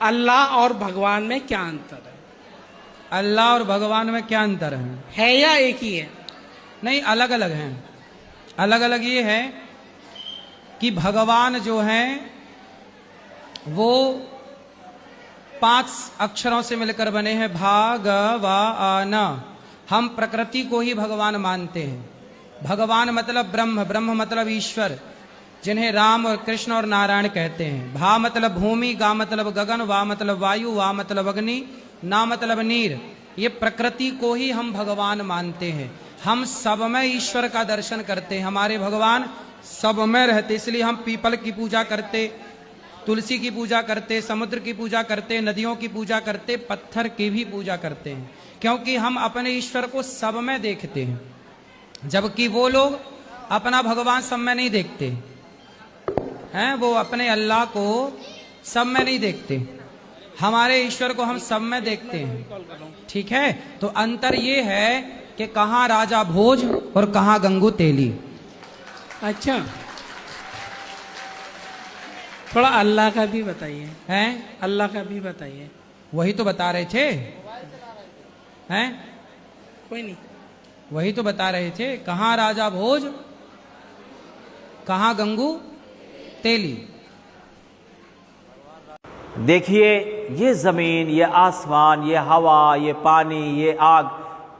अल्लाह और भगवान में क्या अंतर है? अल्लाह और भगवान में क्या अंतर है या एक ही है? नहीं, अलग अलग हैं। अलग अलग ये है कि भगवान जो हैं वो 5 अक्षरों से मिलकर बने हैं, भागवान। हम प्रकृति को ही भगवान मानते हैं। भगवान मतलब ब्रह्म, ब्रह्म मतलब ईश्वर, जिन्हें राम और कृष्ण और नारायण कहते हैं। भा मतलब भूमि, गा मतलब गगन, वा मतलब वायु, वा मतलब अग्नि, ना मतलब नीर। ये प्रकृति को ही हम भगवान मानते हैं। हम सब में ईश्वर का दर्शन करते हैं। हमारे भगवान सब में रहते, इसलिए हम पीपल की पूजा करते, तुलसी की पूजा करते, समुद्र की पूजा करते, नदियों की पूजा करते, पत्थर की भी पूजा करते हैं, क्योंकि हम अपने ईश्वर को सब में देखते हैं, जबकि वो लोग अपना भगवान सब में नहीं देखते हैं। वो अपने अल्लाह को सब में नहीं देखते, हमारे ईश्वर को हम सब में देखते हैं। ठीक है, तो अंतर ये है कि कहां राजा भोज और कहां गंगू तेली। अच्छा, थोड़ा अल्लाह का भी बताइए। हैं? अल्लाह का भी बताइए। वही तो बता रहे थे। हैं? कोई नहीं, वही तो बता रहे थे, कहां राजा भोज कहां गंगू तेली। देखिए, ये जमीन, ये आसमान, ये हवा, ये पानी, ये आग,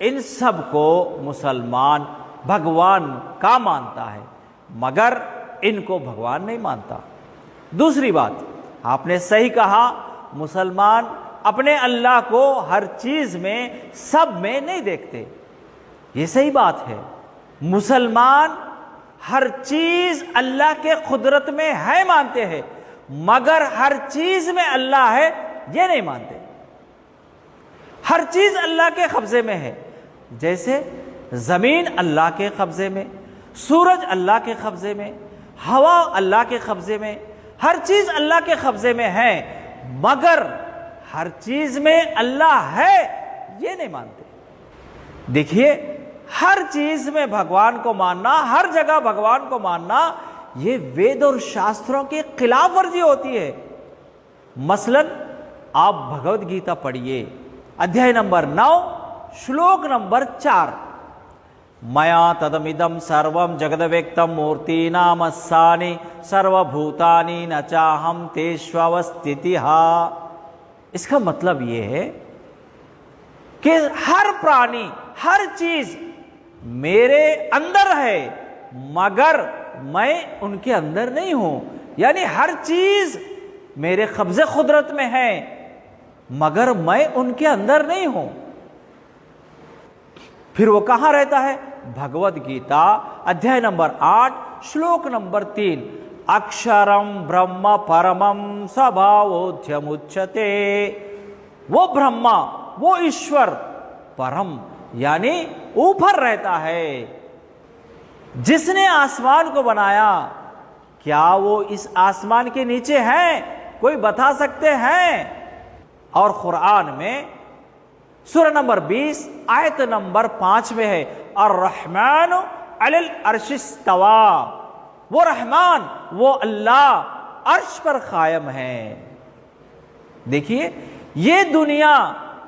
इन सब को मुसलमान भगवान का मानता है, मगर इनको भगवान नहीं मानता। दूसरी बात, आपने सही कहा, मुसलमान अपने अल्लाह को हर चीज में, सब में नहीं देखते। ये सही बात है। मुसलमान हर चीज अल्लाह के कुदरत में है मानते हैं, मगर हर चीज में अल्लाह है ये नहीं मानते। हर चीज अल्लाह के कब्जे में है। जैसे जमीन अल्लाह के कब्जे में, सूरज अल्लाह के कब्जे में, हवा अल्लाह के कब्जे में, हर चीज अल्लाह के कब्जे में है, मगर हर चीज में अल्लाह है ये नहीं मानते। देखिए, हर चीज में भगवान को मानना, हर जगह भगवान को मानना, ये वेद और शास्त्रों की खिलाफ वर्जी होती है। मसलन आप भगवत गीता पढ़िए, अध्याय नंबर 9, श्लोक नंबर 4। मया तदमिदम सर्वम जगदव्यक्तम मूर्तिनामस्सानि सर्वभूतानि न चाहम तेष्वस्थितिः। इसका मतलब यह है कि हर प्राणी, हर चीज मेरे अंदर है, मगर मैं उनके अंदर नहीं हूं। यानी हर चीज मेरे कब्जे कुदरत में है, मगर मैं उनके अंदर नहीं हूं। फिर वो कहां रहता है? भगवत गीता अध्याय नंबर 8, श्लोक नंबर 3, अक्षरम ब्रह्म परमम स्वभावोध्यमुच्यते। वो ब्रह्मा, वो ईश्वर परम यानी ऊपर रहता है। जिसने आसमान को बनाया, क्या वो इस आसमान के नीचे है? कोई बता सकते हैं? और कुरान में सूरह नंबर 20 आयत नंबर 5 में है, अर्रहमान अलल अर्श इस्तवा। वो रहमान, वो अल्लाह अर्श पर कायम है। देखिए, ये दुनिया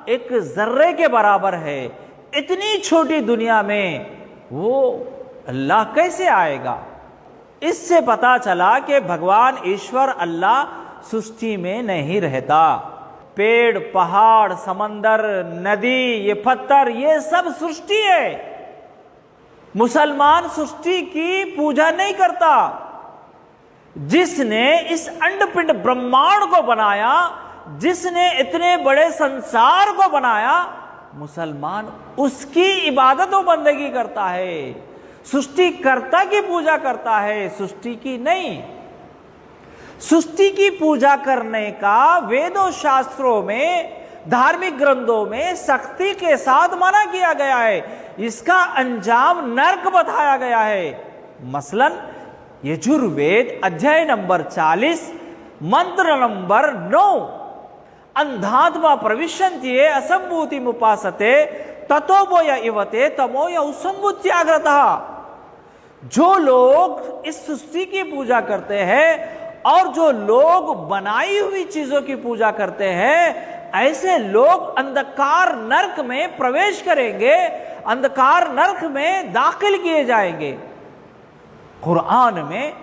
एक जर्रे के बराबर है। इतनी छोटी दुनिया में वो अल्लाह कैसे आएगा? इससे पता चला कि भगवान ईश्वर अल्लाह सृष्टि में नहीं रहता। पेड़, पहाड़, समंदर, नदी, ये पत्थर, ये सब सृष्टि है। मुसलमान सृष्टि की पूजा नहीं करता। जिसने इस अंडपिंड ब्रह्मांड को बनाया, जिसने इतने बड़े संसार को बनाया, मुसलमान उसकी इबादत और बंदगी करता है, सृष्टिकर्ता की पूजा करता है, सृष्टि की नहीं। सृष्टि की पूजा करने का वेदों शास्त्रों में, धार्मिक ग्रंथों में सख्ती के साथ मना किया गया है। इसका अंजाम नरक बताया गया है। मसलन यजुर्वेद अध्याय नंबर 40 मंत्र नंबर 9, अंधात्मा प्रविशन्ति असंभूति मुपासते ततोबोय इवते तमोय उसंभूत्याग्रतः। जो लोग इस सृष्टि की पूजा करते हैं और जो लोग बनाई हुई चीजों की पूजा करते हैं, ऐसे लोग अंधकार नरक में प्रवेश करेंगे, अंधकार नरक में दाखिल किए जाएंगे। कुरान में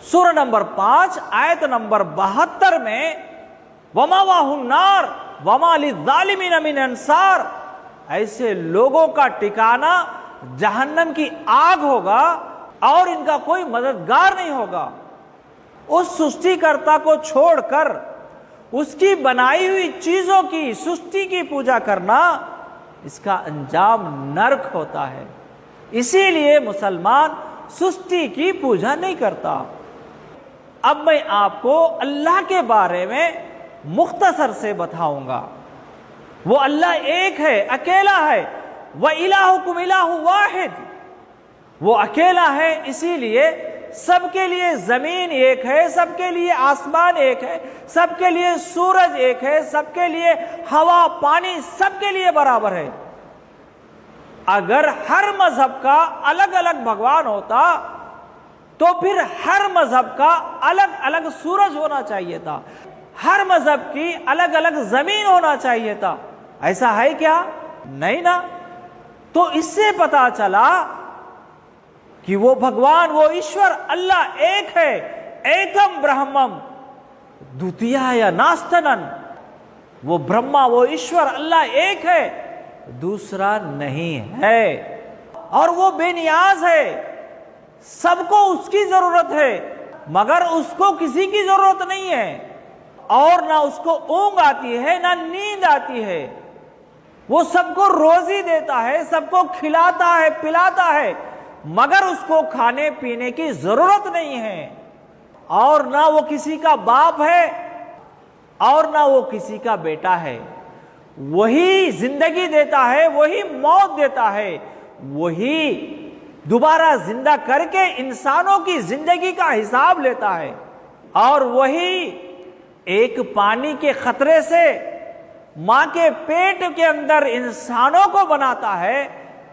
सूरह नंबर 5 आयत नंबर 72 में वमावाहुन नार वमा लिज़्ज़ालिमीन मिन अंसार, ऐसे लोगों का ठिकाना जहन्नम की आग होगा और इनका कोई मददगार नहीं होगा। उस सृष्टिकर्ता को छोड़कर उसकी बनाई हुई चीजों की, सृष्टि की पूजा करना, इसका अंजाम नरक होता है। इसीलिए मुसलमान सृष्टि की पूजा नहीं करता। अब मैं आपको अल्लाह के बारे में मुख्तसर से बताऊंगा। वो अल्लाह एक है, अकेला है। व इलाहुकुम इलाहु वाहिद, वो अकेला है, इसीलिए सबके लिए जमीन एक है, सबके लिए आसमान एक है, सबके लिए सूरज एक है, सबके लिए हवा पानी सबके लिए बराबर है। अगर हर मजहब का अलग अलग भगवान होता तो फिर हर मजहब का अलग अलग सूरज होना चाहिए था, हर मजहब की अलग अलग जमीन होना चाहिए था। ऐसा है क्या? नहीं ना। तो इससे पता चला कि वो भगवान, वो ईश्वर अल्लाह एक है, एकम ब्रह्मम द्वितीयाय नास्तनन। वो ब्रह्मा, वो ईश्वर अल्लाह एक है, दूसरा नहीं है, और वो बेनियाज है। सबको उसकी जरूरत है, मगर उसको किसी की जरूरत नहीं है, और ना उसको ऊंघ आती है ना नींद आती है। वो सबको रोजी देता है, सबको खिलाता है पिलाता है, मगर उसको खाने पीने की जरूरत नहीं है। और ना वो किसी का बाप है और ना वो किसी का बेटा है। वही जिंदगी देता है, वही मौत देता है, वही दोबारा जिंदा करके इंसानों की जिंदगी का हिसाब लेता है, और वही एक पानी के खतरे से मां के पेट के अंदर इंसानों को बनाता है,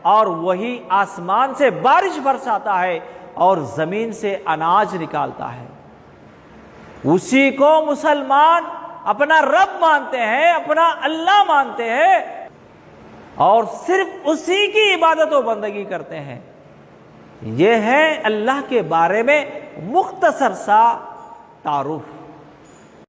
और वही आसमान से बारिश बरसाता है और जमीन से अनाज निकालता है। उसी को मुसलमान अपना रब मानते हैं, अपना अल्लाह मानते हैं, और सिर्फ उसी की इबादत व बंदगी करते हैं। यह है अल्लाह के बारे में मुख्तसर सा तारुफ।